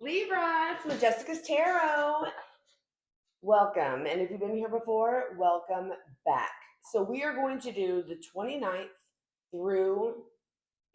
Libra, it's Majesticas Tarot. Welcome. And if you've been here before, welcome back. So we are going to do the 29th through,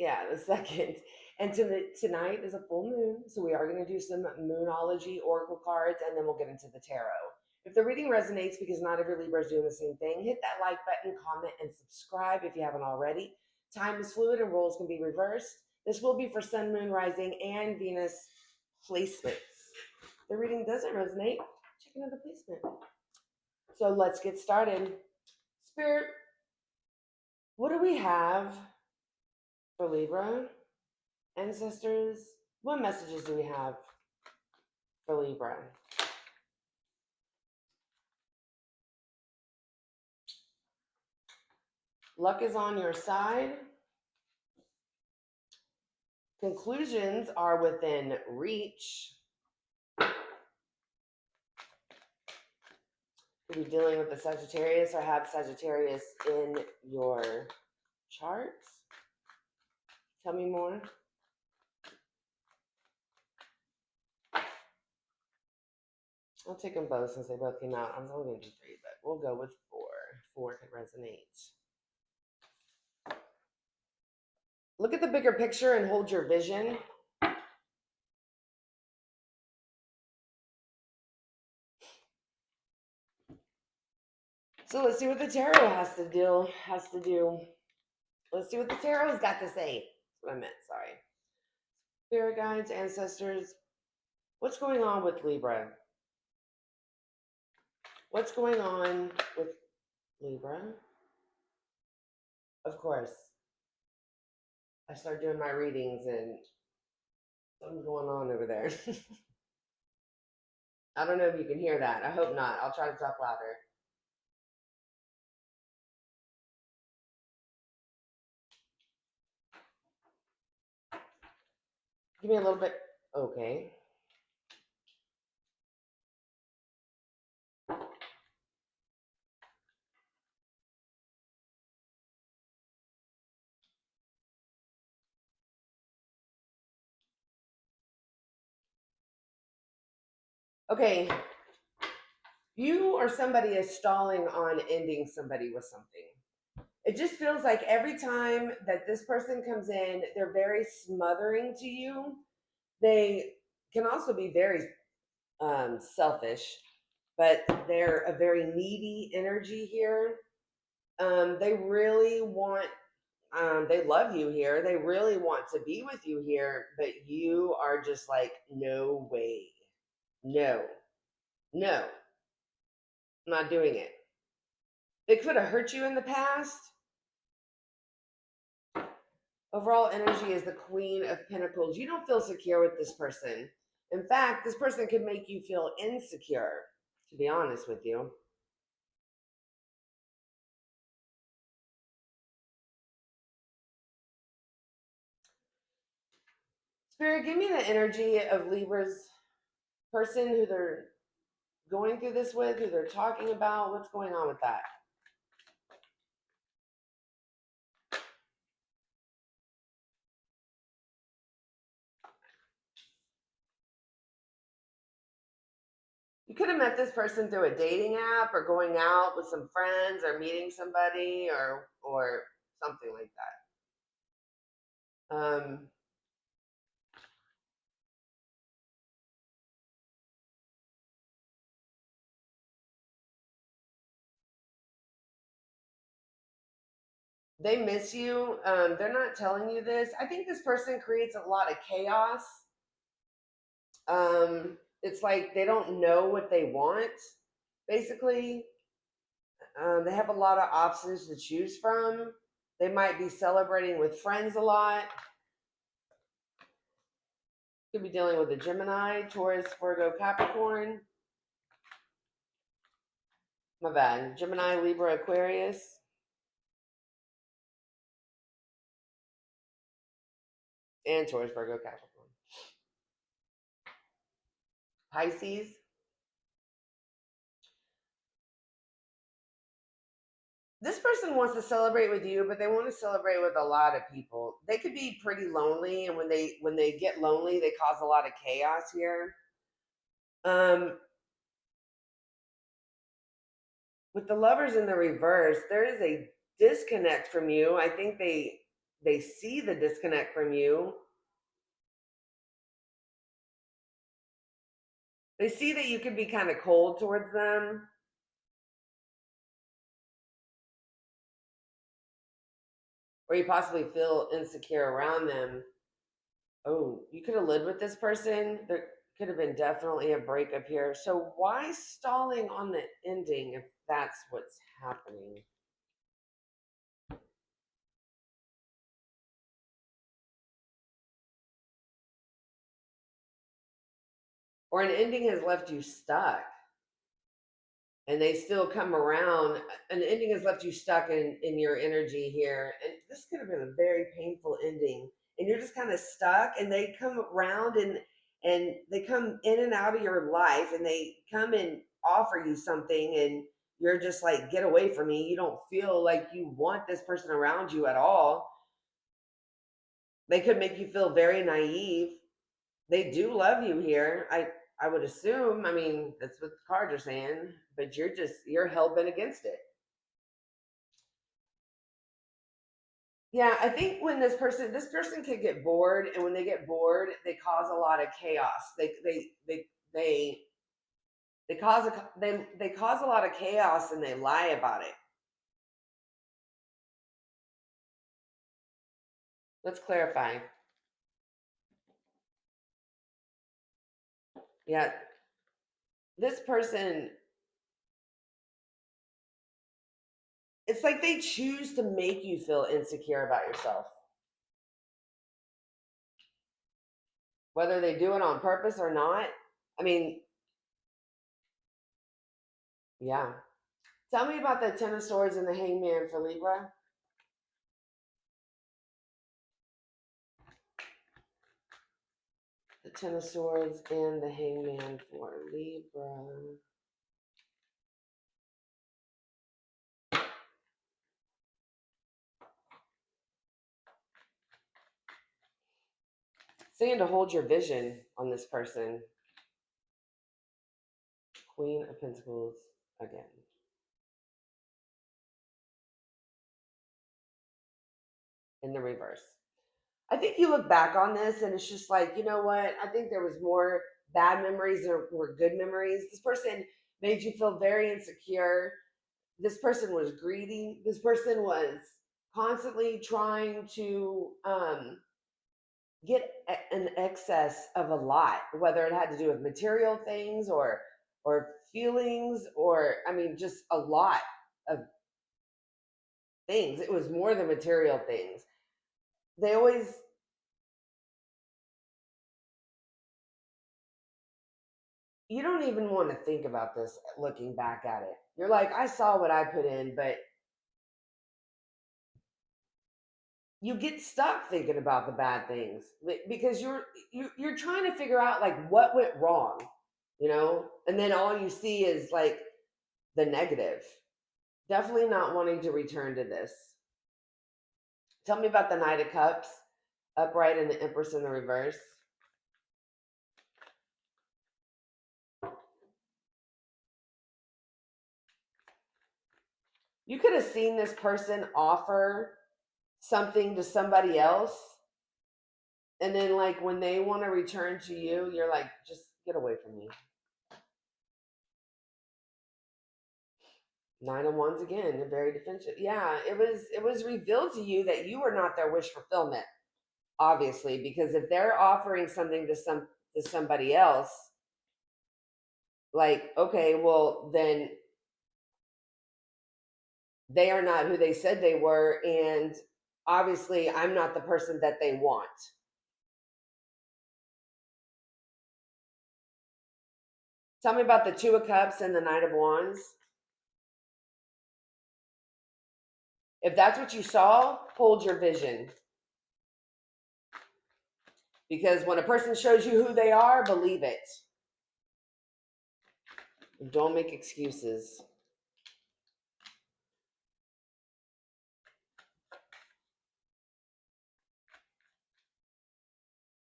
the 2nd. And tonight is a full moon. So we are going to do some moonology, oracle cards, and then we'll get into the tarot. If the reading resonates, because not every Libra is doing the same thing, hit that like button, comment, and subscribe if you haven't already. Time is fluid and roles can be reversed. This will be for Sun, Moon, Rising, and Venus placements. If the reading doesn't resonate, check another placement. So let's get started. Spirit, what do we have for Libra? Ancestors, what messages do we have for Libra? Luck is on your side. Conclusions are within reach. Could be dealing with the Sagittarius or have Sagittarius in your charts. Tell me more. I'll take them both since they both came out. I was only going to do 3, but we'll go with 4. 4 could resonate. Look at the bigger picture and hold your vision. So let's see what the tarot has to do. Let's see what the tarot's got to say. That's what I meant, sorry. Spirit guides, ancestors, what's going on with Libra? What's going on with Libra? Of course, I started doing my readings and something's going on over there. I don't know if you can hear that. I hope not. I'll try to talk louder. Give me a little bit. Okay. Okay. You or somebody is stalling on ending somebody with something. It just feels like every time that this person comes in, they're very smothering to you. They can also be very selfish, but they're a very needy energy here. They really want, they love you here. They really want to be with you here, but you are just like, no way. No, I'm not doing it. They could have hurt you in the past. Overall energy is the Queen of Pentacles. You don't feel secure with this person. In fact, this person could make you feel insecure, to be honest with you. Spirit, give me the energy of Libra's person who they're going through this with, who they're talking about. What's going on with that? You could have met this person through a dating app or going out with some friends or meeting somebody or something like that. They miss you. They're not telling you this. I think this person creates a lot of chaos. It's like they don't know what they want, basically. They have a lot of options to choose from. They might be celebrating with friends a lot. Could be dealing with a Gemini, Taurus, Virgo, Capricorn. My bad. Gemini, Libra, Aquarius. And Taurus, Virgo, Capricorn. Pisces. This person wants to celebrate with you, but they want to celebrate with a lot of people. They could be pretty lonely, and when they get lonely, they cause a lot of chaos here. Um, with the lovers in the reverse, there is a disconnect from you. I think they see the disconnect from you. They see that you can be kind of cold towards them. Or you possibly feel insecure around them. Oh, you could have lived with this person. There could have been definitely a breakup here. So why stalling on the ending if that's what's happening? Or an ending has left you stuck and they still come around. An ending has left you stuck in your energy here. And this could have been a very painful ending. And you're just kind of stuck and they come around and they come in and out of your life and they come and offer you something and you're just like, get away from me. You don't feel like you want this person around you at all. They could make you feel very naive. They do love you here. I would assume. I mean, that's what the cards are saying, but you're hell bent against it. Yeah, I think when this person could get bored, and when they get bored, they cause a lot of chaos. They they cause a lot of chaos and they lie about it. Let's clarify. Yeah, this person, it's like they choose to make you feel insecure about yourself. Whether they do it on purpose or not. I mean, yeah. Tell me about the Ten of Swords and the Hangman for Libra. The Ten of Swords and the Hangman for Libra. Saying to hold your vision on this person. Queen of Pentacles again. In the reverse. I think you look back on this and it's just like, you know what? I think there was more bad memories than were good memories. This person made you feel very insecure. This person was greedy. This person was constantly trying to get an excess of a lot, whether it had to do with material things or feelings, or I mean just a lot of things. It was more than material things. They always, you don't even want to think about this looking back at it. You're like, I saw what I put in, but you get stuck thinking about the bad things because you're trying to figure out like what went wrong, and then all you see is like the negative. Definitely not wanting to return to this. Tell me about the Knight of Cups upright and the Empress in the reverse. You could have seen this person offer something to somebody else, and then like when they want to return to you, you're like, just get away from me. Nine of Wands again, very defensive. Yeah, it was revealed to you that you were not their wish fulfillment, obviously, because if they're offering something to somebody else, like, okay, well then they are not who they said they were, and obviously I'm not the person that they want. Tell me about the Two of Cups and the Knight of Wands. If that's what you saw, hold your vision. Because when a person shows you who they are, believe it. Don't make excuses.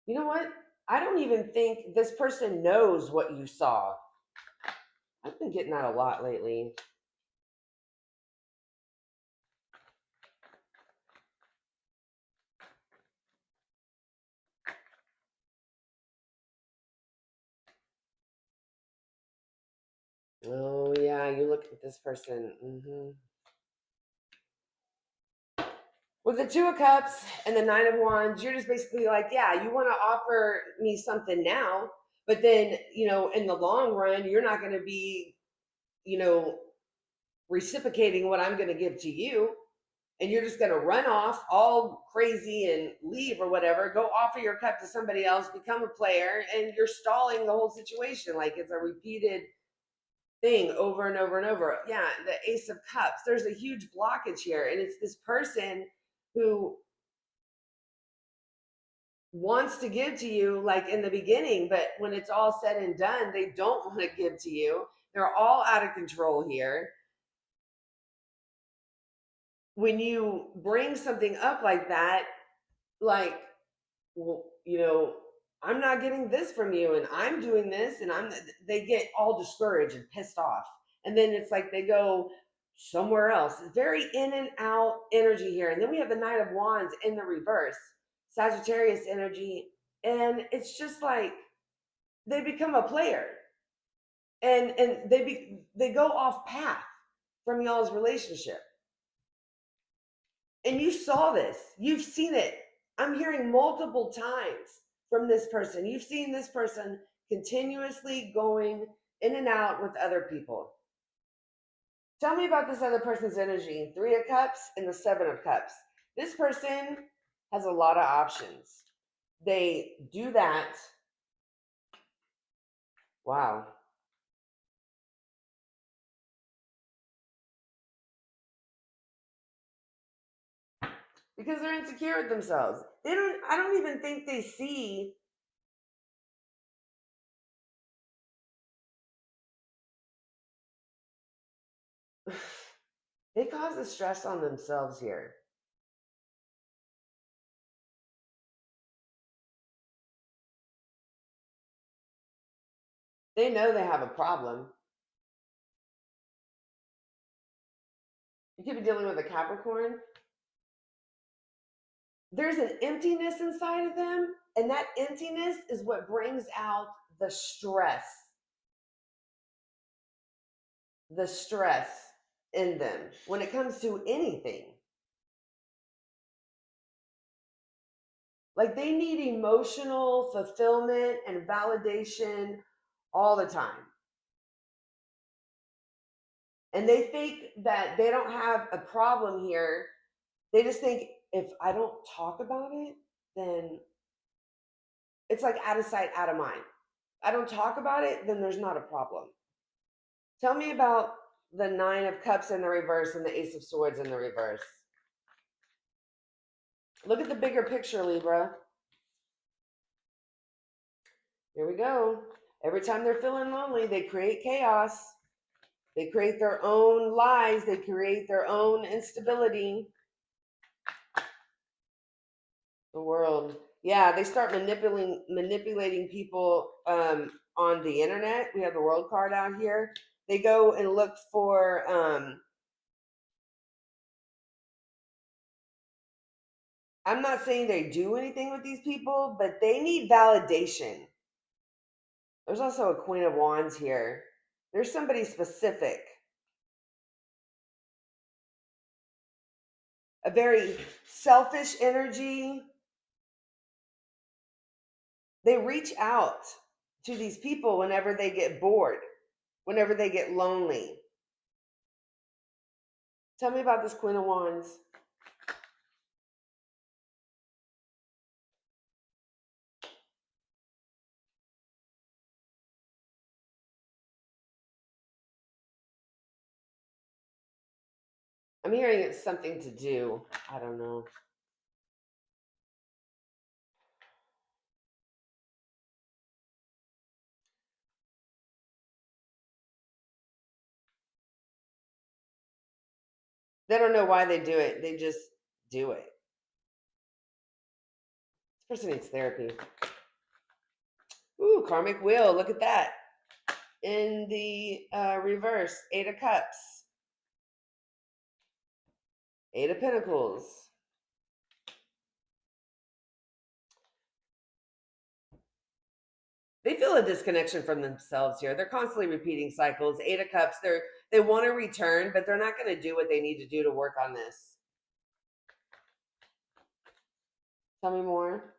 You know what? I don't even think this person knows what you saw. I've been getting that a lot lately. Oh, yeah, you look at this person. With the Two of Cups and the Nine of Wands, you're just basically like, yeah, you want to offer me something now, but then, in the long run, you're not going to be, reciprocating what I'm going to give to you. And you're just going to run off all crazy and leave or whatever, go offer your cup to somebody else, become a player, and you're stalling the whole situation. Like it's a repeated thing over and over and over. Yeah, the Ace of Cups. There's a huge blockage here, and it's this person who wants to give to you like in the beginning, but when it's all said and done, they don't want to give to you. They're all out of control here. When you bring something up like that, like, well, I'm not getting this from you and I'm doing this and they get all discouraged and pissed off. And then it's like they go somewhere else. It's very in and out energy here. And then we have the Knight of Wands in the reverse, Sagittarius energy. And it's just like they become a player and they go off path from y'all's relationship. And you saw this, you've seen it. I'm hearing multiple times from this person. You've seen this person continuously going in and out with other people. Tell me about this other person's energy. Three of Cups and the Seven of Cups. This person has a lot of options. They do that. Wow. Because they're insecure with themselves. I don't even think they see they cause the stress on themselves here. They know they have a problem. You could be dealing with a Capricorn. There's an emptiness inside of them, and that emptiness is what brings out the stress in them when it comes to anything. Like they need emotional fulfillment and validation all the time. And they think that they don't have a problem here. They just think if I don't talk about it, then it's like out of sight, out of mind. I don't talk about it, then there's not a problem. Tell me about the Nine of Cups in the reverse and the Ace of Swords in the reverse. Look at the bigger picture, Libra. Here we go. Every time they're feeling lonely, they create chaos. They create their own lies. They create their own instability. The world. Yeah, they start manipulating people on the internet. We have the world card out here. They go and look for I'm not saying they do anything with these people, but they need validation. There's also a Queen of Wands here. There's somebody specific. A very selfish energy. They reach out to these people whenever they get bored, whenever they get lonely. Tell me about this Queen of Wands. I'm hearing it's something to do. I don't know. They don't know why they do it. They just do it. This person needs therapy. Ooh, karmic wheel. Look at that. In the reverse, Eight of Cups, Eight of Pentacles. They feel a disconnection from themselves here. They're constantly repeating cycles. Eight of Cups, they want to return, but they're not going to do what they need to do to work on this. Tell me more.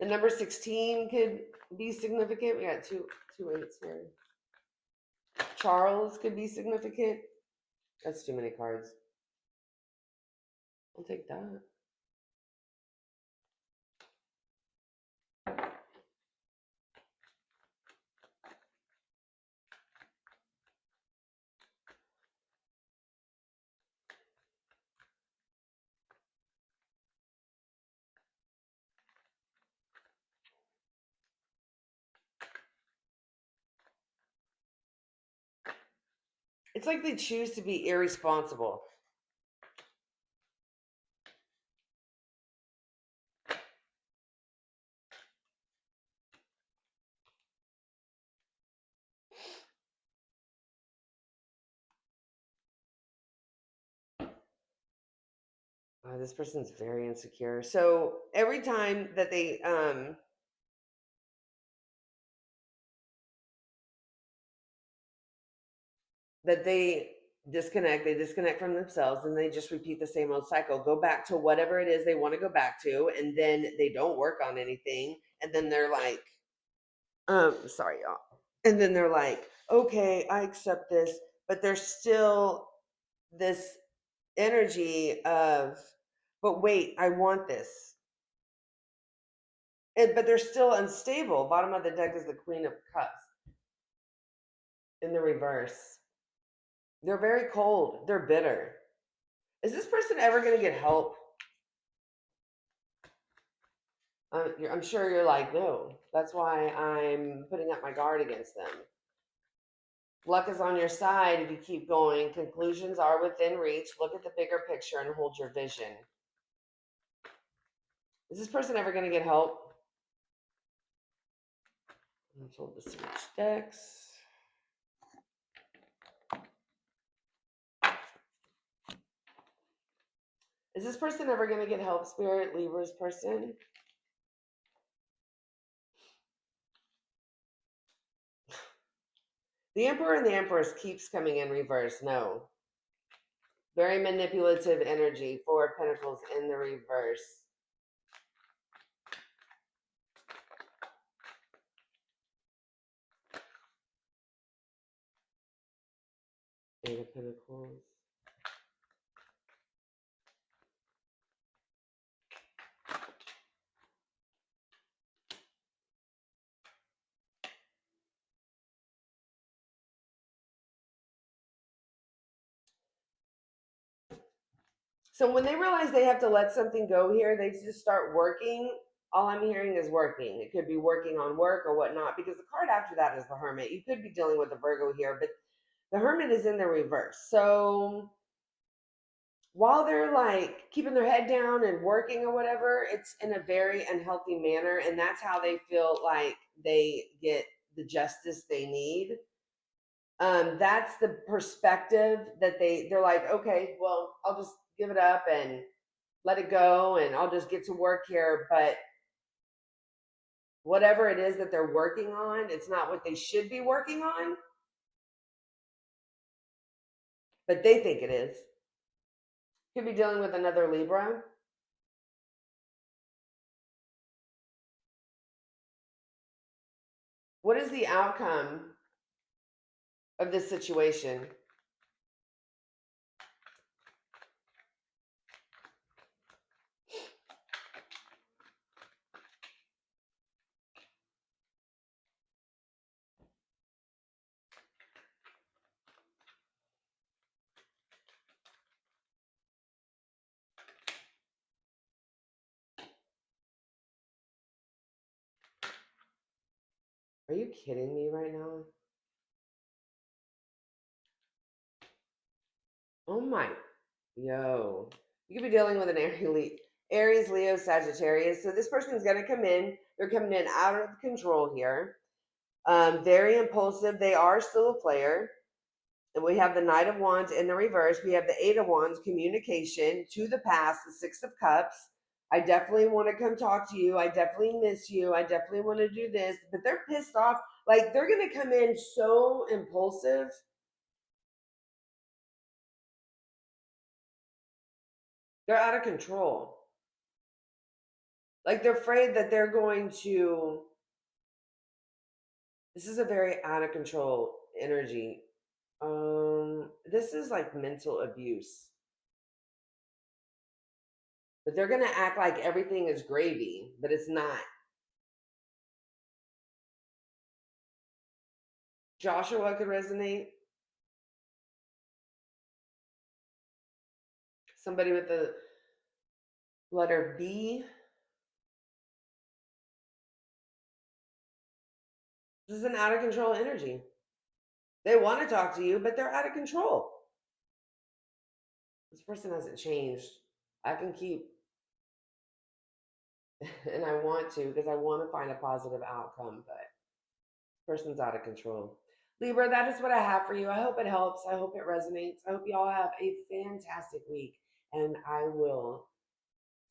The number 16 could be significant. We got two eights here. Charles could be significant. That's too many cards. I'll take that. It's like they choose to be irresponsible. This person's very insecure. So every time that they they disconnect from themselves, and they just repeat the same old cycle. Go back to whatever it is they want to go back to, and then they don't work on anything, and then they're like, sorry, y'all. And then they're like, okay, I accept this, but there's still this energy of, but wait, I want this. But they're still unstable. Bottom of the deck is the Queen of Cups in the reverse. They're very cold. They're bitter. Is this person ever going to get help? I'm sure you're like, no. That's why I'm putting up my guard against them. Luck is on your side if you keep going. Conclusions are within reach. Look at the bigger picture and hold your vision. Is this person ever going to get help? I'm told to switch decks. Is this person ever going to get help, Spirit? Libra's person? The Emperor and the Empress keeps coming in reverse. No. Very manipulative energy. Four of Pentacles in the reverse. Eight of Pentacles. So when they realize they have to let something go here, they just start working. All I'm hearing is working. It could be working on work or whatnot, because the card after that is the Hermit. You could be dealing with the Virgo here, but the Hermit is in the reverse. So while they're like keeping their head down and working or whatever, it's in a very unhealthy manner. And that's how they feel like they get the justice they need. That's the perspective that they're like, okay, well, I'll just give it up and let it go, and I'll just get to work here. But whatever it is that they're working on, it's not what they should be working on, but they think it is. Could be dealing with another Libra. What is the outcome of this situation? Are you kidding me right now? Oh my, yo. You could be dealing with an Aries, Leo, Sagittarius. So this person's going to come in. They're coming in out of control here. Very impulsive. They are still a player. And we have the Knight of Wands in the reverse. We have the Eight of Wands, communication to the past, the Six of Cups. I definitely want to come talk to you. I definitely miss you. I definitely want to do this. But they're pissed off. Like, they're going to come in so impulsive. They're out of control. Like, they're afraid that they're going to. This is a very out of control energy. This is like mental abuse. But they're going to act like everything is gravy, but it's not. Joshua could resonate. Somebody with the letter B. This is an out of control energy. They want to talk to you, but they're out of control. This person hasn't changed. I can keep, and I want to because I want to find a positive outcome, but this person's out of control. Libra, that is what I have for you. I hope it helps. I hope it resonates. I hope you all have a fantastic week, and I will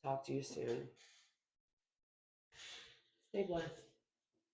talk to you soon. Stay blessed.